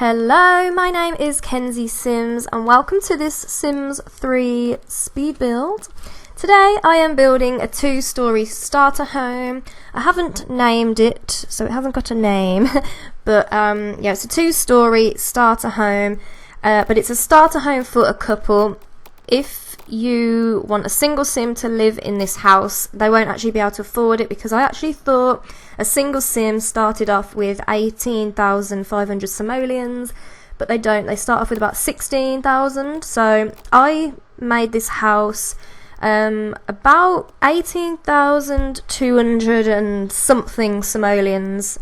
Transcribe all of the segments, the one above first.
Hello, my name is KenziiSims and welcome to this Sims 3 speed build. Today I am building a 2-story starter home. I haven't named it, so it hasn't got a name, but yeah, it's a 2-story starter home, but it's a starter home for a couple. If you want a single sim to live in this house, they won't actually be able to afford it, because I actually thought a single sim started off with 18,500 simoleons, but they don't. They start off with about 16,000. So I made this house about 18,200 and something simoleons.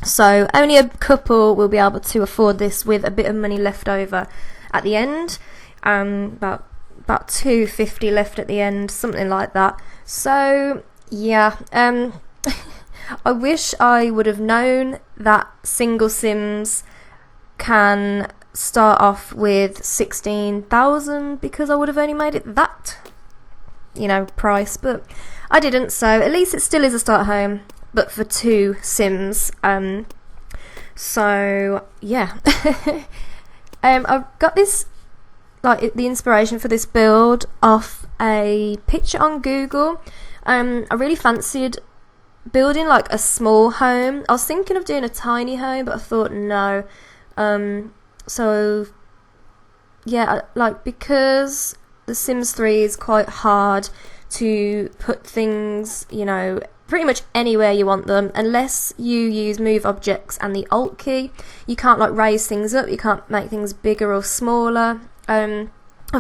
So only a couple will be able to afford this with a bit of money left over at the end. About 250 left at the end, something like that. So yeah, I wish I would have known that single sims can start off with 16,000, because I would have only made it that, price, but I didn't. So at least it still is a start home, but for 2 sims. So yeah, I've got this, the inspiration for this build off a picture on Google. I really fancied building like a small home. I was thinking of doing a tiny home, but I thought no. So yeah, because The Sims 3 is quite hard to put things, pretty much anywhere you want them, unless you use move objects and the Alt key. You can't raise things up, you can't make things bigger or smaller. I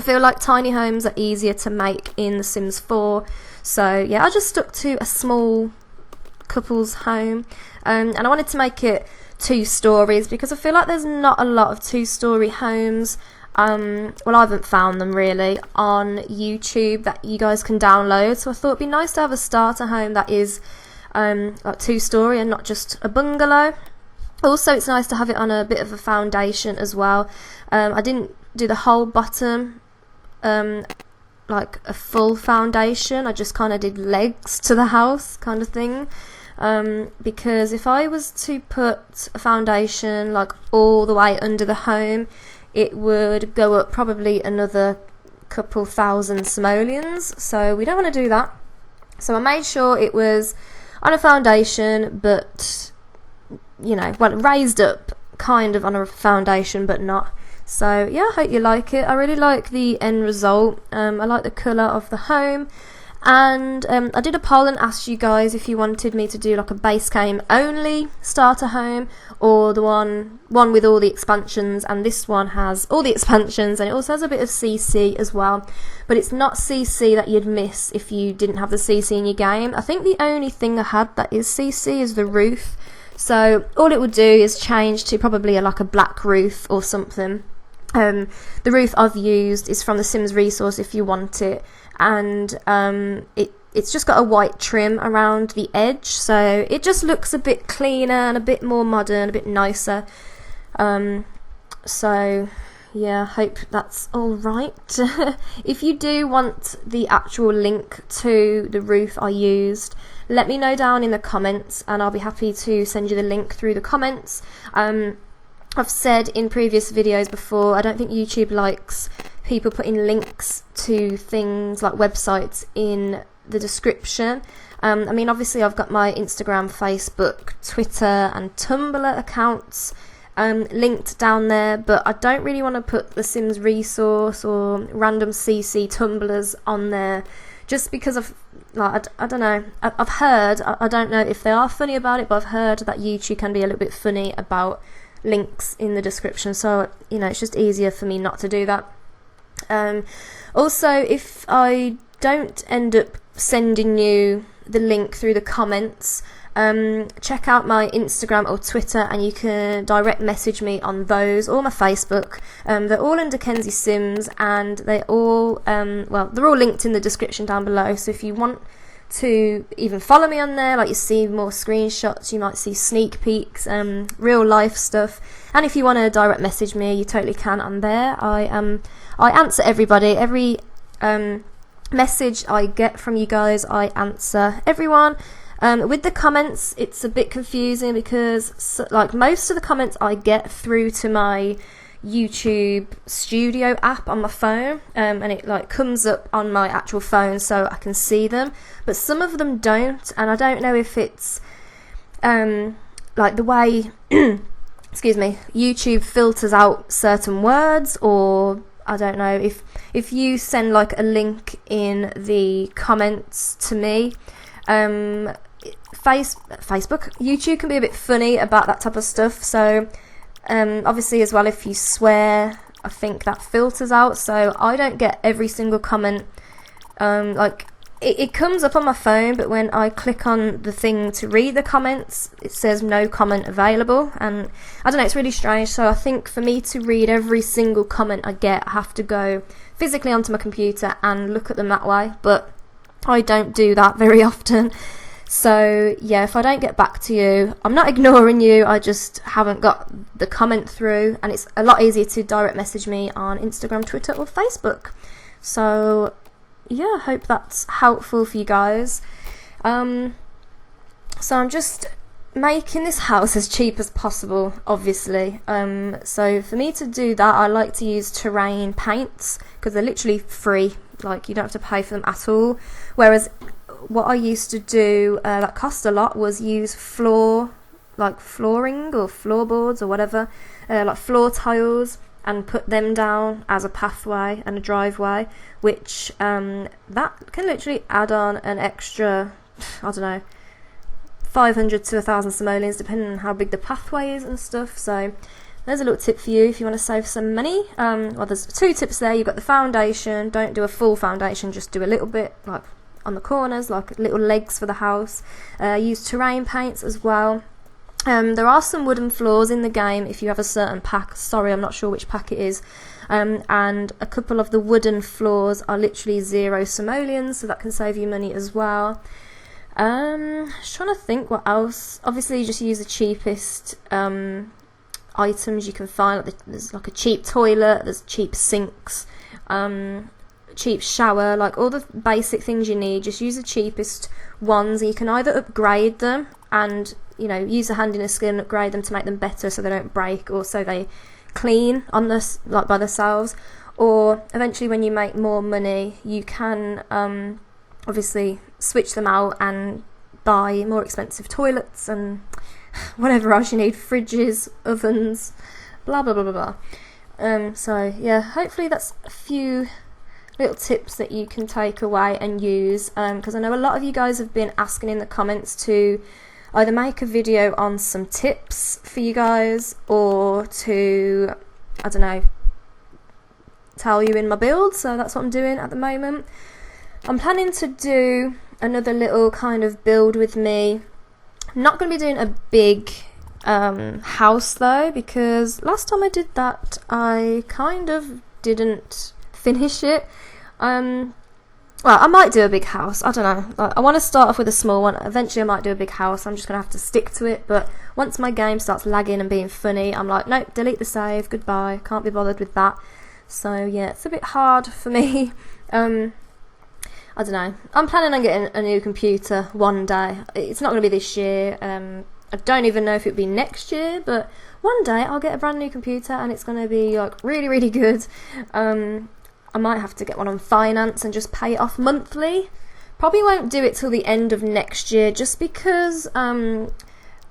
feel like tiny homes are easier to make in The Sims 4, so yeah, I just stuck to a small couple's home, and I wanted to make it 2 stories because I feel like there's not a lot of 2-story homes. Well, I haven't found them really on YouTube that you guys can download, so I thought it'd be nice to have a starter home that is like 2-story and not just a bungalow. Also, it's nice to have it on a bit of a foundation as well. I didn't do the whole bottom like a full foundation. I just kind of did legs to the house kind of thing, because if I was to put a foundation like all the way under the home, it would go up probably another couple thousand simoleons, so we don't want to do that. So I made sure it was on a foundation, but raised up kind of on a foundation, but not. So yeah, I hope you like it. I really like the end result. I like the colour of the home, and I did a poll and asked you guys if you wanted me to do like a base game only starter home, or the one with all the expansions. And this one has all the expansions, and it also has a bit of CC as well, but it's not CC that you'd miss if you didn't have the CC in your game. I think the only thing I had that is CC is the roof, so all it would do is change to probably like a black roof or something. The roof I've used is from the Sims resource if you want it, and it's just got a white trim around the edge, so it just looks a bit cleaner and a bit more modern, a bit nicer. So yeah, hope that's all right. If you do want the actual link to the roof I used, let me know down in the comments and I'll be happy to send you the link through the comments. I've said in previous videos before, I don't think YouTube likes people putting links to things like websites in the description. I mean, obviously I've got my Instagram, Facebook, Twitter and Tumblr accounts linked down there, but I don't really want to put the Sims resource or random CC Tumblrs on there, just because of I don't know, I've heard, I don't know if they are funny about it, but I've heard that YouTube can be a little bit funny about links in the description, so it's just easier for me not to do that. Also, if I don't end up sending you the link through the comments, check out my Instagram or Twitter and you can direct message me on those, or my Facebook. They're all under KenziiSims, and they're all they're all linked in the description down below, so if you want to even follow me on there, you see more screenshots, you might see sneak peeks, real life stuff, and if you want to direct message me, you totally can on there. I answer everybody. Every message I get from you guys, I answer everyone. With the comments, it's a bit confusing because like most of the comments I get through to my YouTube Studio app on my phone, and it like comes up on my actual phone so I can see them, but some of them don't, and I don't know if it's like the way excuse me, YouTube filters out certain words, or I don't know if you send like a link in the comments to me, Facebook, YouTube can be a bit funny about that type of stuff. So obviously as well, if you swear, I think that filters out, so I don't get every single comment. Like it comes up on my phone, but when I click on the thing to read the comments, it says no comment available, and I don't know, it's really strange. So I think for me to read every single comment I get, I have to go physically onto my computer and look at them that way, but I don't do that very often. So yeah, if I don't get back to you, I'm not ignoring you, I just haven't got the comment through, and it's a lot easier to direct message me on Instagram, Twitter or Facebook. So yeah, I hope that's helpful for you guys. So I'm just making this house as cheap as possible, obviously. So for me to do that, I like to use terrain paints because they're literally free, like you don't have to pay for them at all. Whereas what I used to do that cost a lot was use flooring or floorboards or whatever, like floor tiles, and put them down as a pathway and a driveway, which that can literally add on an extra, I don't know, 500 to 1,000 simoleons depending on how big the pathway is and stuff. So there's a little tip for you if you want to save some money. Well, there's 2 tips there. You've got the foundation, don't do a full foundation, just do a little bit like on the corners, like little legs for the house. Use terrain paints as well. There are some wooden floors in the game if you have a certain pack. Sorry, I'm not sure which pack it is. And a couple of the wooden floors are literally 0 simoleons, so that can save you money as well. Just trying to think what else. Obviously, you just use the cheapest items you can find. Like there's like a cheap toilet, there's cheap sinks, cheap shower, like all the basic things you need. Just use the cheapest ones. You can either upgrade them and, you know, use a handiness skill and upgrade them to make them better so they don't break, or so they clean on this like by themselves, or eventually when you make more money you can obviously switch them out and buy more expensive toilets and whatever else you need, fridges, ovens, blah blah blah blah blah. So yeah, hopefully that's a few little tips that you can take away and use, because I know a lot of you guys have been asking in the comments to either make a video on some tips for you guys, or to, I don't know, tell you in my build. So that's what I'm doing at the moment. I'm planning to do another little kind of build with me. I'm not going to be doing a big house though, because last time I did that I kind of didn't finish it. Well, I might do a big house, I don't know. Like, I want to start off with a small one, eventually I might do a big house. I'm just going to have to stick to it, but once my game starts lagging and being funny, I'm like, nope, delete the save, goodbye, can't be bothered with that. So yeah, it's a bit hard for me. I don't know, I'm planning on getting a new computer one day. It's not going to be this year, I don't even know if it'll be next year, but one day I'll get a brand new computer and it's going to be like really, really good. I might have to get one on finance and just pay it off monthly. Probably won't do it till the end of next year, just because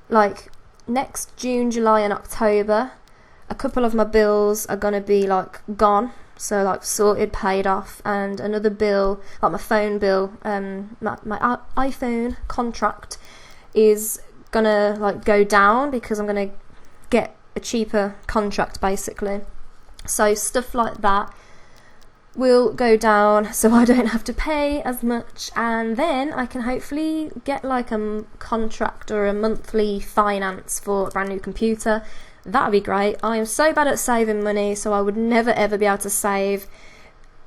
like next June, July and October, a couple of my bills are going to be like gone, so like sorted, paid off, and another bill, like my phone bill, my iPhone contract is going to like go down because I'm going to get a cheaper contract basically. So stuff like that will go down, so I don't have to pay as much, and then I can hopefully get like a contract or a monthly finance for a brand new computer. That would be great. I am so bad at saving money, so I would never ever be able to save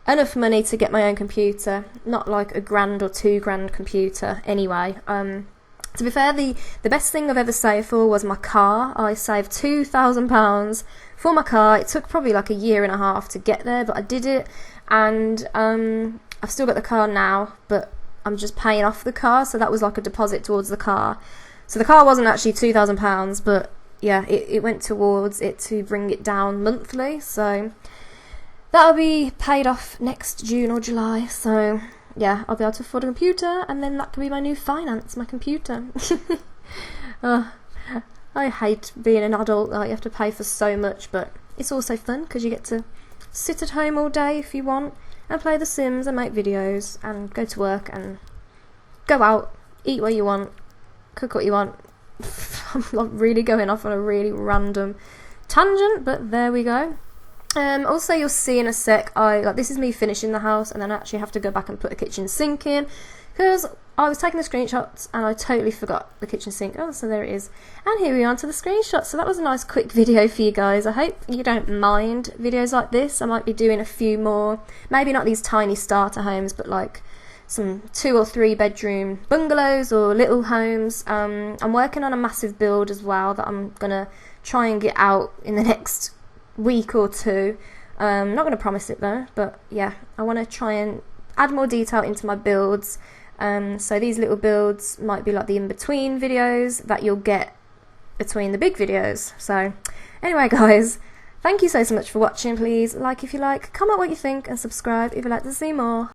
enough money to get my own computer, not like £1,000 or £2,000 computer anyway. To be fair, the best thing I've ever saved for was my car. I saved £2,000 for my car. It took probably like a year and a half to get there, but I did it, and I've still got the car now, but I'm just paying off the car, so that was like a deposit towards the car. So the car wasn't actually £2,000, but yeah, it went towards it to bring it down monthly. So that'll be paid off next June or July. So yeah, I'll be able to afford a computer, and then that can be my new finance, my computer. I hate being an adult. Like, you have to pay for so much, but it's also fun because you get to sit at home all day if you want and play The Sims and make videos and go to work and go out, eat what you want, cook what you want. I'm like really going off on a really random tangent, but there we go. Also, you'll see in a sec, this is me finishing the house, and then I actually have to go back and put a kitchen sink in because I was taking the screenshots and I totally forgot the kitchen sink. Oh, so there it is. And here we are to the screenshots. So that was a nice quick video for you guys. I hope you don't mind videos like this. I might be doing a few more, maybe not these tiny starter homes, but like some 2 or 3 bedroom bungalows or little homes. I'm working on a massive build as well that I'm gonna try and get out in the next week or 2. Not gonna promise it though, but yeah, I want to try and add more detail into my builds. So these little builds might be like the in-between videos that you'll get between the big videos. So anyway guys, thank you so much for watching. Please like if you like, comment what you think, and subscribe if you'd like to see more.